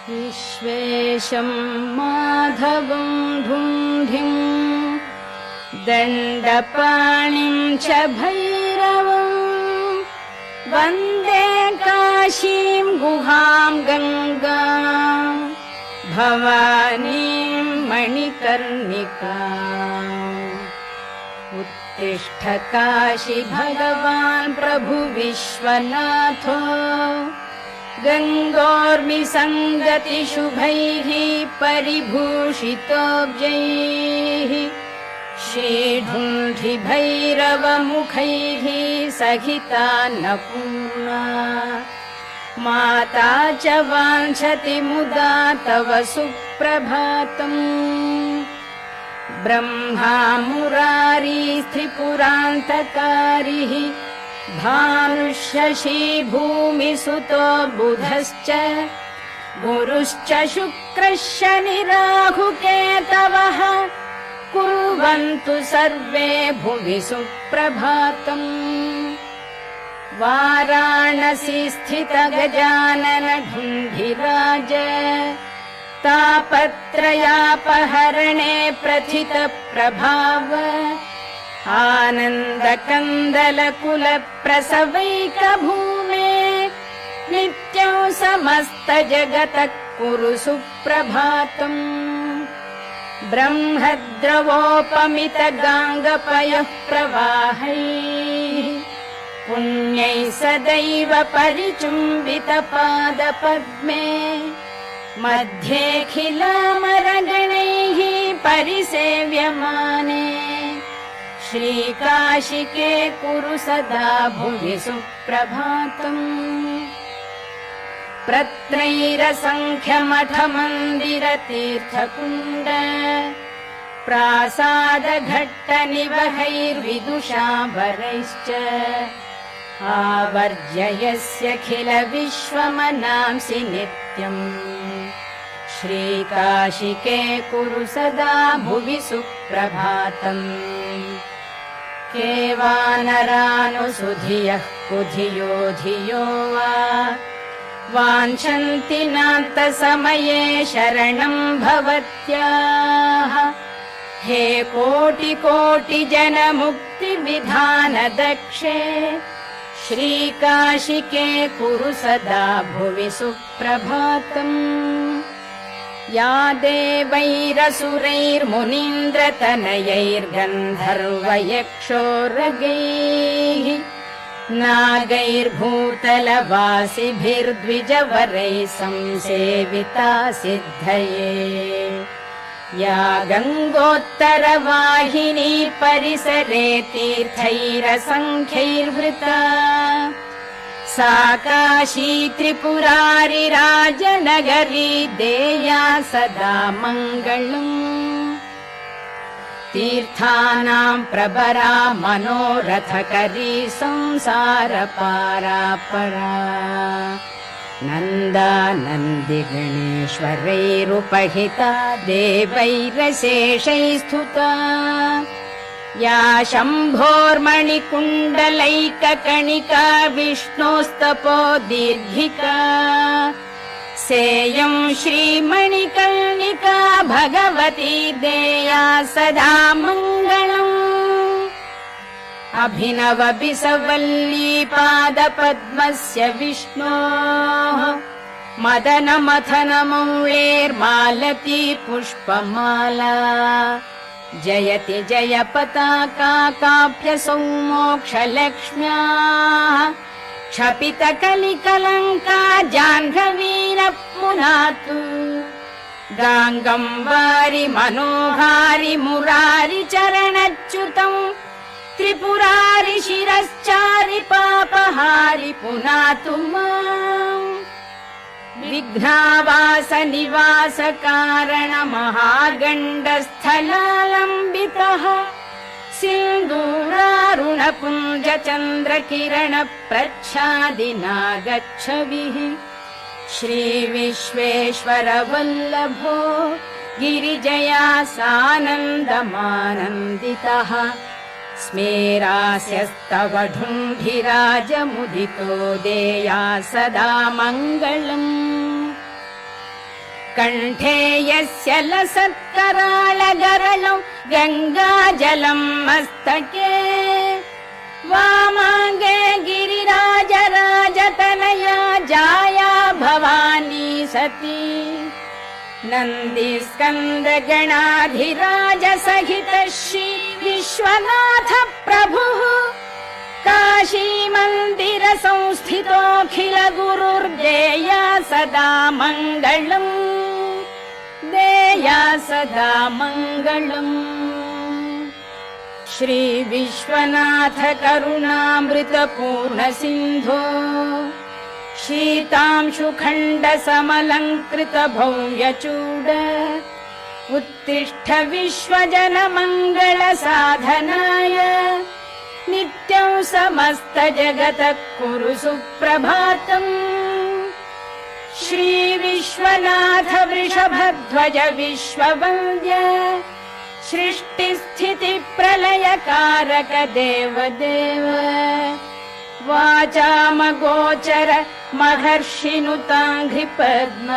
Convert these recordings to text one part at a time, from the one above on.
विश्वेशं माधवं धुन्धिं दण्डपाणिं च भैरवं वन्दे काशीं गुहां गङ्गां भवानीं मणिकर्णिकाम्। उत्तिष्ठ काशी भगवान् प्रभु विश्वनाथो गङ्गोर्मिसङ्गतिशुभैः परिभूषितोऽब्जैः श्रीढुण्ढिभैरवमुखैः सहिता अन्नपूर्णा माता च वाञ्छति मुदा तव सुप्रभातम्। ब्रह्मा मुरारी त्रिपुरान्तकारिः भानुशशी भूमिसुतो बुधश्च गुरुश्च शुक्रः शनिराहुकेतवः कुर्वन्तु सर्वे भुवि सुप्रभातम्। वाराणसी स्थित गजानन ढुण्ढिराज तापत्रयापहरणे प्रथित प्रभाव आनन्दकन्दलकुल प्रसवैकभूमे नित्यं समस्त जगतः कुरु सुप्रभातम्। ब्रह्मद्रवोपमित गाङ्गपयः प्रवाहैः पुण्यैः सदैव परिचुम्बित पादपद्मे मध्येऽखिलामरगणैः परिसेव्यमाने श्रीकाशिके कुरु सदा भुवि सुप्रभातम्। प्रत्रैरसङ्ख्यमठमन्दिरतीर्थकुण्ड प्रासादघट्टनिवहैर्विदुषाभरैश्च आवर्ज्य यस्यखिल विश्वमनांसि नित्यम् श्रीकाशिके कुरु सदा भुवि सुप्रभातम्। के वानरानुसुधियः कुधियो धियो वा वाञ्छन्ति नान्तसमये शरणं भवत्याः। हे कोटि कोटि जन मुक्ति विधान दक्षे श्रीकाशिके कुरु सदा भुवि सुप्रभातम्। या देवैरसुरैर्मुनीन्द्रतनयैर्गन्धर्वयक्षोरगैः नागैर्भूतलवासिभिर्द्विजवरैः संसेविता सिद्धये या गङ्गोत्तरवाहिनी परिसरे तीर्थैरसङ्ख्यैर्वृता सा काशी त्रिपुरारि राजनगरी देया सदा मङ्गलम्। तीर्थानां प्रभरा मनोरथकरी संसारपारापरा नन्दानन्दिगणेश्वरैरुपहिता देवैरशेषैः स्तुता या शम्भोर्मणिकुण्डलैककणिका विष्णोस्तपो दीर्घिका सेयं श्रीमणिकर्णिका भगवती देया सदा मङ्गलम्। अभिनव बिसवल्ली पादपद्मस्य विष्णोः मदनमथनमौळेर्मालती पुष्पमाला जयति जय पताका काप्यसौमोक्षलक्ष्म्याः क्षपितकलिकलङ्का जाह्नवीरः पुनातु गाङ्गं वारि मनोहारि मुरारि चरणच्युतम् त्रिपुरारि शिरश्चारि पापहारि पुनातु माम्। विघ्नावास निवास कारण महागण्डस्थलालम्बितः सिन्दूरारुणपुञ्ज चन्द्रकिरण प्रच्छादिना गच्छविः श्रीविश्वेश्वर वल्लभो गिरिजया सानन्दमानन्दितः स्मेरास्यस्तव ढुण्ढिराजमुदितो देया सदा मङ्गलम्। कण्ठे यस्य लसत्कराळगरलौ गङ्गाजलम् मस्तके वामाङ्गे गिरिराजराजतनया जाया भवानी सती नन्दिस्कन्दगणाधिराज सहित श्री विश्वनाथ प्रभुः काशी मन्दिर संस्थितोऽखिल गुरुर्देया सदा मङ्गलम् देया सदा मङ्गलम् श्री विश्वनाथ करुणामृत पूर्ण सिन्धो शीतांशुखण्ड समलङ्कृत भव्यचूड उत्तिष्ठ विश्वजन मङ्गल साधनाय नित्यं समस्त जगत कुरु सुप्रभातम् श्री विश्वनाथ वृषभध्वज विश्ववन्द्य सृष्टिस्थिति प्रलयकारक देवदेव वाचामगोचर महर्षिनुताङ्घ्रिपद्म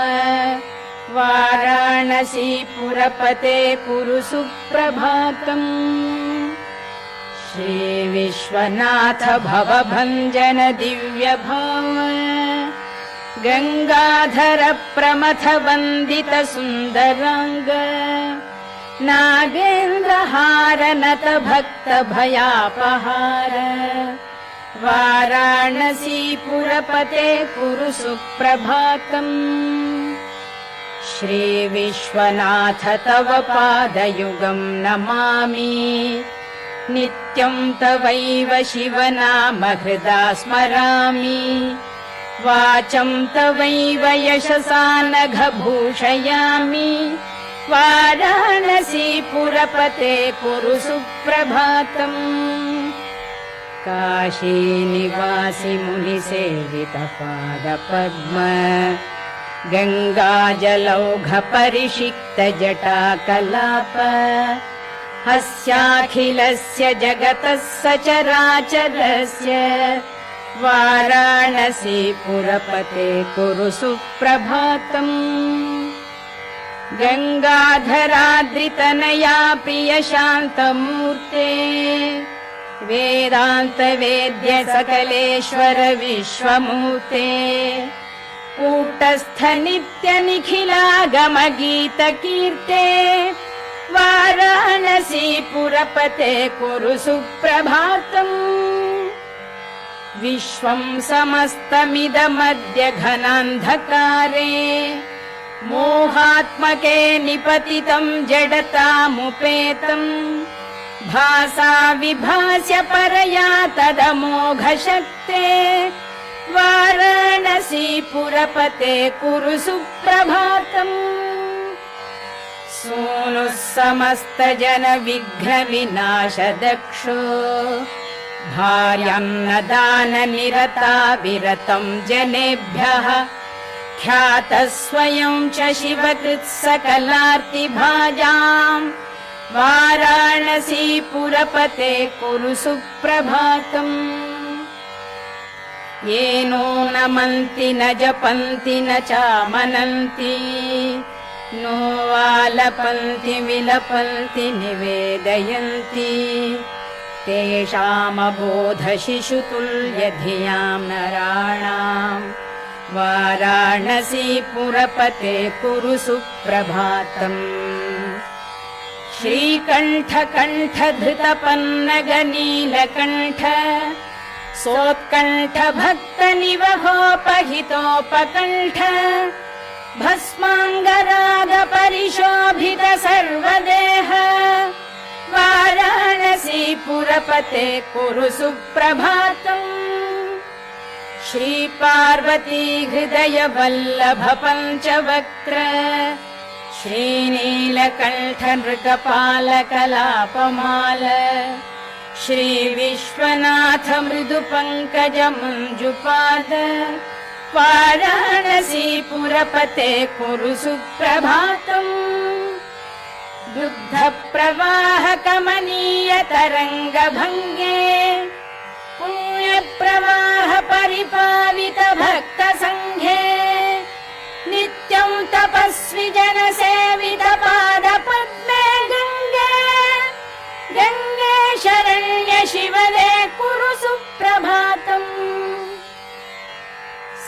वाराणसीपुरपते कुरु सुप्रभातम् श्री विश्वनाथ भवभञ्जन दिव्यभाव गङ्गाधर प्रमथ वन्दित सुन्दराङ्ग नागेन्द्रहार नत भक्त भयापहार वाराणसीपुरपते कुरु सुप्रभातम् श्री विश्वनाथ तव पादयुगम् नमामि नित्यं तवैव शिवनाम हृदा स्मरामि वाचं तवैव यशसा नघ भूषयामि वाराणसीपुरपते कुरु सुप्रभातम् काशीनिवासि मुनिसेवित पादपद्म गङ्गाजलौघ परिषिक्त जटाकलाप हस्याखिलस्य जगतः सचराचरस्य वाराणसीपुरपते कुरु सुप्रभातम् गङ्गाधराद्रितनया प्रिय शान्तमूर्ते वेदान्त वेद्य सकलेश्वर विश्वमूर्ते कूटस्थ नित्य निखिलागम गीत कीर्ते वाराणसीपुरपते कुरु सुप्रभातम् विश्वं समस्तमिदमद्य घनान्धकारे मोहात्मके निपतितं जडतामुपेतम् भासा विभास्य परया तदमोघशक्ते वाराणसीपुरपते कुरु सुप्रभातम् सूनुः समस्त जन विघ्न विनाश दक्षो भार्यान्न दान निरता विरतं जनेभ्यः ख्यातः स्वयं च शिवकृत् सकलार्ति भाजाम् वाराणसीपुरपते कुरु सुप्रभातम् येनो नमन्ति न जपन्ति न चामनन्ति नो वालपन्ति विलपन्ति निवेदयन्ति तेषामबोध शिशुतुल्य धियां नराणाम् वाराणसीपुरपते कुरु सुप्रभातम् श्रीकण्ठ कण्ठ धृतपन्नग नीलकण्ठ सोत्कण्ठ भक्त निवहोपहितोपकण्ठ भस्माङ्गराग परिशोभित सर्वदेह वाराणसीपुरपते कुरु सुप्रभातम् श्रीपार्वती हृदय वल्लभ पञ्चवक्त्र श्रीनीलकण्ठ नृकपाल कलापमाल श्रीविश्वनाथ मृदु पङ्कज मञ्जुपाद वाराणसीपुरपते कुरु सुप्रभातम् दुग्ध प्रवाह कमनीय तरङ्ग भङ्गे पुण्य प्रवाह परिपावित भक्त सङ्घे नित्यं तपस्वि जन सेवित पाद पद्मे गंगे गंगे शरण्य शिवदे कुरु सुप्रभातम्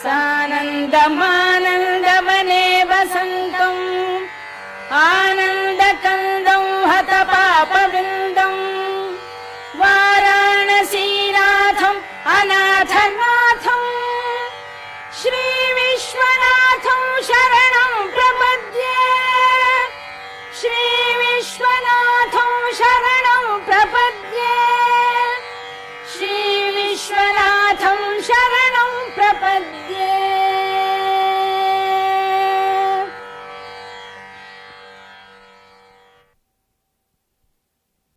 सानन्दमानन्द